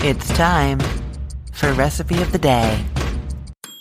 It's time for Recipe of the Day.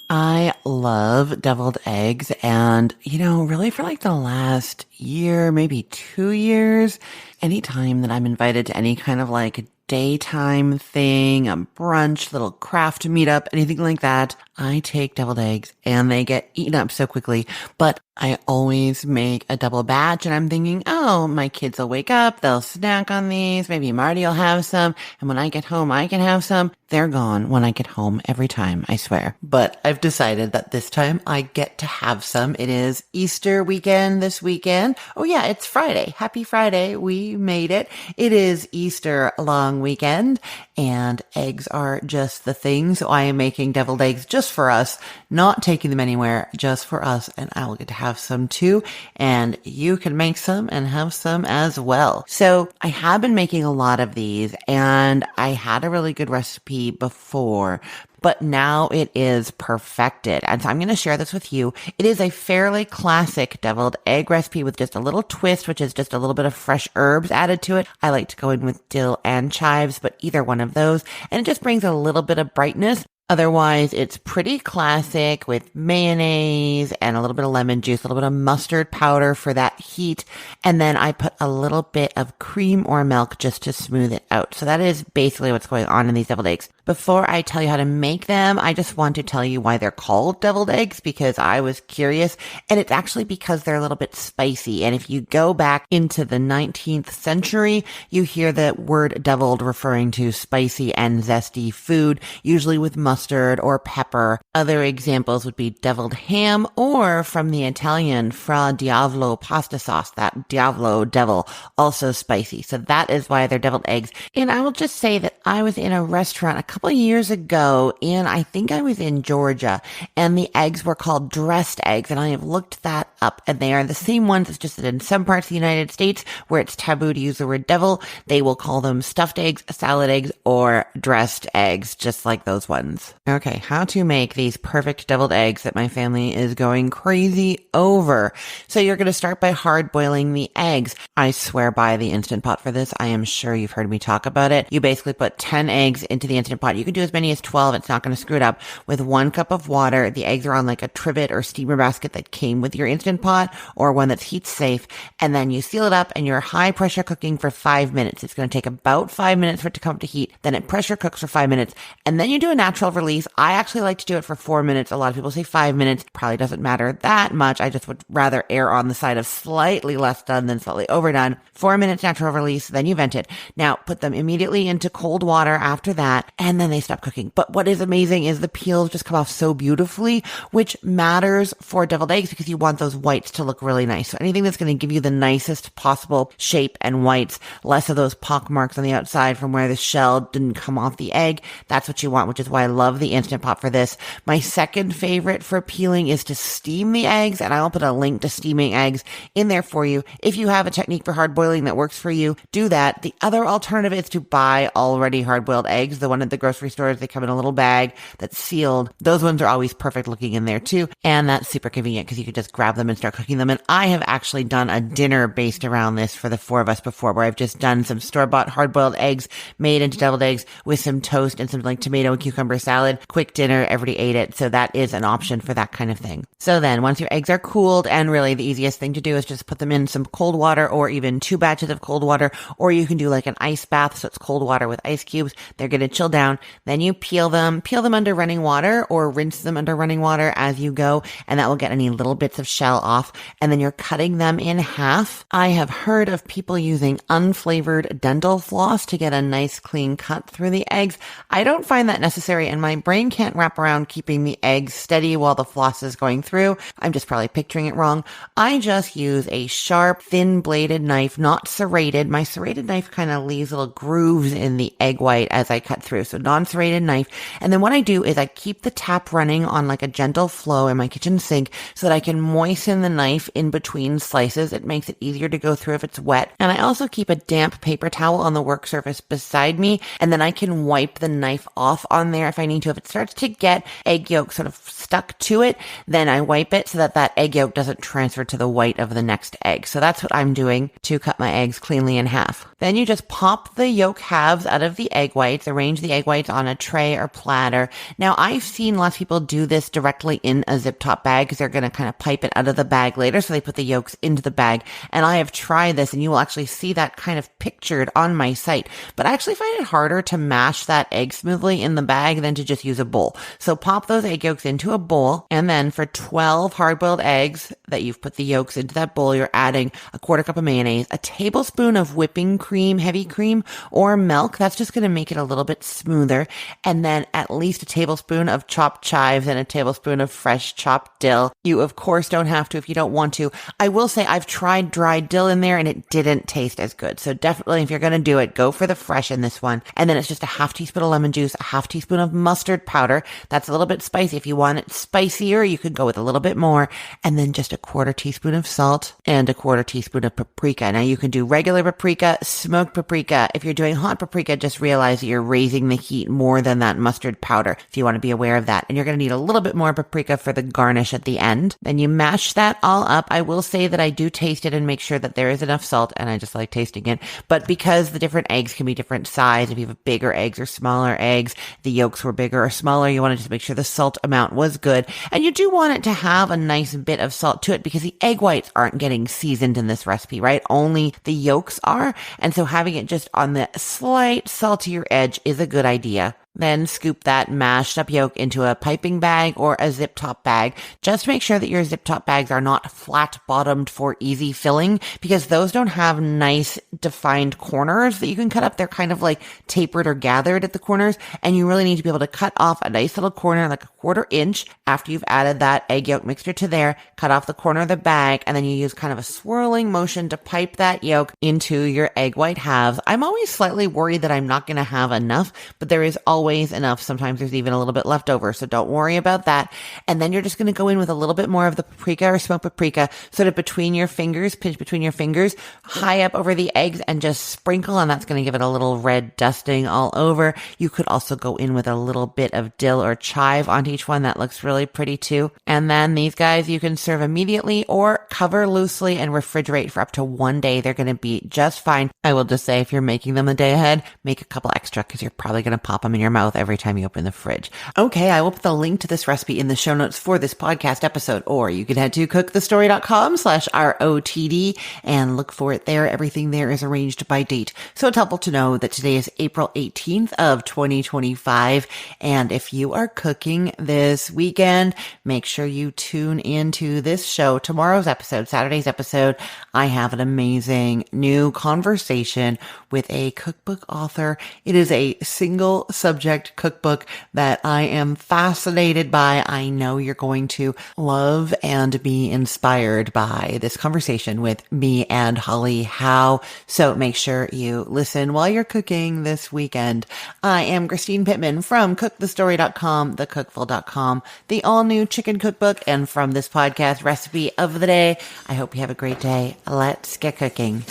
I love deviled eggs and, really for like the last year, maybe 2 years, anytime that I'm invited to any kind of like daytime thing, a brunch, little craft meetup, anything like that, I take deviled eggs and they get eaten up so quickly. But I always make a double batch and I'm thinking, oh, my kids will wake up, they'll snack on these, maybe Marty will have some, and when I get home, I can have some. They're gone when I get home every time, I swear. But I've decided that this time I get to have some. It is Easter weekend this weekend. Oh yeah, it's Friday. Happy Friday. We made it. It is Easter long weekend and eggs are just the thing. So I am making deviled eggs just for us, not taking them anywhere, just for us. And I will get to have some too. And you can make some and have some as well. So I have been making a lot of these and I had a really good recipe before, but now it is perfected. And so I'm going to share this with you. It is a fairly classic deviled egg recipe with just a little twist, which is just a little bit of fresh herbs added to it. I like to go in with dill and chives, but either one of those. And it just brings a little bit of brightness. Otherwise, it's pretty classic with mayonnaise and a little bit of lemon juice, a little bit of mustard powder for that heat. And then I put a little bit of cream or milk just to smooth it out. So that is basically what's going on in these deviled eggs. Before I tell you how to make them, I just want to tell you why they're called deviled eggs because I was curious. And it's actually because they're a little bit spicy. And if you go back into the 19th century, you hear the word deviled referring to spicy and zesty food, usually with mustard or pepper. Other examples would be deviled ham or from the Italian fra diavolo pasta sauce, that diavolo devil, also spicy. So that is why they're deviled eggs. And I will just say that I was in a restaurant a couple of years ago and I think I was in Georgia and the eggs were called dressed eggs and I have looked that up and they are the same ones. It's just that in some parts of the United States where it's taboo to use the word devil, they will call them stuffed eggs, salad eggs, or dressed eggs, just like those ones. Okay, how to make these perfect deviled eggs that my family is going crazy over. So you're going to start by hard boiling the eggs. I swear by the Instant Pot for this. I am sure you've heard me talk about it. You basically put 10 eggs into the Instant Pot. You can do as many as 12. It's not going to screw it up. With 1 cup of water, the eggs are on like a trivet or steamer basket that came with your Instant Pot or one that's heat safe. And then you seal it up and you're high pressure cooking for 5 minutes. It's going to take about 5 minutes for it to come up to heat. Then it pressure cooks for 5 minutes and then you do a natural release. I actually like to do it for 4 minutes. A lot of people say 5 minutes. Probably doesn't matter that much. I just would rather err on the side of slightly less done than slightly overdone. 4 minutes natural release, then you vent it. Now put them immediately into cold water after that, and then they stop cooking. But what is amazing is the peels just come off so beautifully, which matters for deviled eggs because you want those whites to look really nice. So anything that's going to give you the nicest possible shape and whites, less of those pock marks on the outside from where the shell didn't come off the egg, that's what you want, which is why I love the Instant Pot for this. My second favorite for peeling is to steam the eggs, and I'll put a link to steaming eggs in there for you. If you have a technique for hard boiling that works for you, do that. The other alternative is to buy already hard-boiled eggs. The one at the grocery stores, they come in a little bag that's sealed. Those ones are always perfect looking in there too, and that's super convenient because you can just grab them and start cooking them. And I have actually done a dinner based around this for the 4 of us before, where I've just done some store-bought hard-boiled eggs made into deviled eggs with some toast and some like tomato and cucumber salad. Quick dinner, everybody ate it. So that is an option for that kind of thing. So then once your eggs are cooled, and really the easiest thing to do is just put them in some cold water or even 2 batches of cold water, or you can do like an ice bath. So it's cold water with ice cubes. They're going to chill down. Then you peel them under running water or rinse them under running water as you go. And that will get any little bits of shell off. And then you're cutting them in half. I have heard of people using unflavored dental floss to get a nice clean cut through the eggs. I don't find that necessary, and my brain can't wrap around keeping the eggs steady while the floss is going through. I'm just probably picturing it wrong. I just use a sharp, thin bladed knife, not serrated. My serrated knife kind of leaves little grooves in the egg white as I cut through. So non-serrated knife. And then what I do is I keep the tap running on like a gentle flow in my kitchen sink so that I can moisten the knife in between slices. It makes it easier to go through if it's wet. And I also keep a damp paper towel on the work surface beside me, and then I can wipe the knife off on there if I I need to. If it starts to get egg yolk sort of stuck to it, then I wipe it so that egg yolk doesn't transfer to the white of the next egg. So that's what I'm doing to cut my eggs cleanly in half. Then you just pop the yolk halves out of the egg whites, arrange the egg whites on a tray or platter. Now, I've seen lots of people do this directly in a zip top bag because they're going to kind of pipe it out of the bag later. So they put the yolks into the bag. And I have tried this, and you will actually see that kind of pictured on my site. But I actually find it harder to mash that egg smoothly in the bag than to just use a bowl. So pop those egg yolks into a bowl. And then for 12 hard-boiled eggs that you've put the yolks into that bowl, you're adding a quarter cup of mayonnaise, a tablespoon of whipping cream, heavy cream, or milk. That's just going to make it a little bit smoother. And then at least a tablespoon of chopped chives and a tablespoon of fresh chopped dill. You, of course, don't have to if you don't want to. I will say I've tried dried dill in there and it didn't taste as good. So definitely, if you're going to do it, go for the fresh in this one. And then it's just a half teaspoon of lemon juice, a half teaspoon of mustard powder. That's a little bit spicy. If you want it spicier, you could go with a little bit more. And then just a quarter teaspoon of salt and a quarter teaspoon of paprika. Now you can do regular paprika, smoked paprika. If you're doing hot paprika, just realize that you're raising the heat more than that mustard powder. If you want to be aware of that. And you're going to need a little bit more paprika for the garnish at the end. Then you mash that all up. I will say that I do taste it and make sure that there is enough salt, and I just like tasting it. But because the different eggs can be different size, if you have bigger eggs or smaller eggs, the yolks were bigger or smaller, you want to just make sure the salt amount was good. And you do want it to have a nice bit of salt to it because the egg whites aren't getting seasoned in this recipe, right? Only the yolks are. And so having it just on the slight saltier edge is a good idea. Then scoop that mashed up yolk into a piping bag or a zip top bag. Just make sure that your zip top bags are not flat bottomed for easy filling because those don't have nice defined corners that you can cut up. They're kind of like tapered or gathered at the corners. And you really need to be able to cut off a nice little corner, like a 1/4 inch after you've added that egg yolk mixture to there, cut off the corner of the bag. And then you use kind of a swirling motion to pipe that yolk into your egg white halves. I'm always slightly worried that I'm not going to have enough, but there is always enough. Sometimes there's even a little bit left over, so don't worry about that. And then you're just going to go in with a little bit more of the paprika or smoked paprika, sort of between your fingers, pinch between your fingers, high up over the eggs and just sprinkle, and that's going to give it a little red dusting all over. You could also go in with a little bit of dill or chive onto each one. That looks really pretty too. And then these guys you can serve immediately or cover loosely and refrigerate for up to 1 day. They're going to be just fine. I will just say if you're making them a day ahead, make a couple extra because you're probably going to pop them in your mouth every time you open the fridge. Okay, I will put the link to this recipe in the show notes for this podcast episode, or you can head to cookthestory.com/ROTD and look for it there. Everything there is arranged by date. So it's helpful to know that today is April 18th of 2025. And if you are cooking this weekend, make sure you tune into this show, tomorrow's episode, Saturday's episode. I have an amazing new conversation with a cookbook author. It is a single subject cookbook that I am fascinated by. I know you're going to love and be inspired by this conversation with me and Holly Howe. So make sure you listen while you're cooking this weekend. I am Christine Pittman from cookthestory.com, thecookful.com, the all new chicken cookbook, and from this podcast, recipe of the day. I hope you have a great day. Let's get cooking.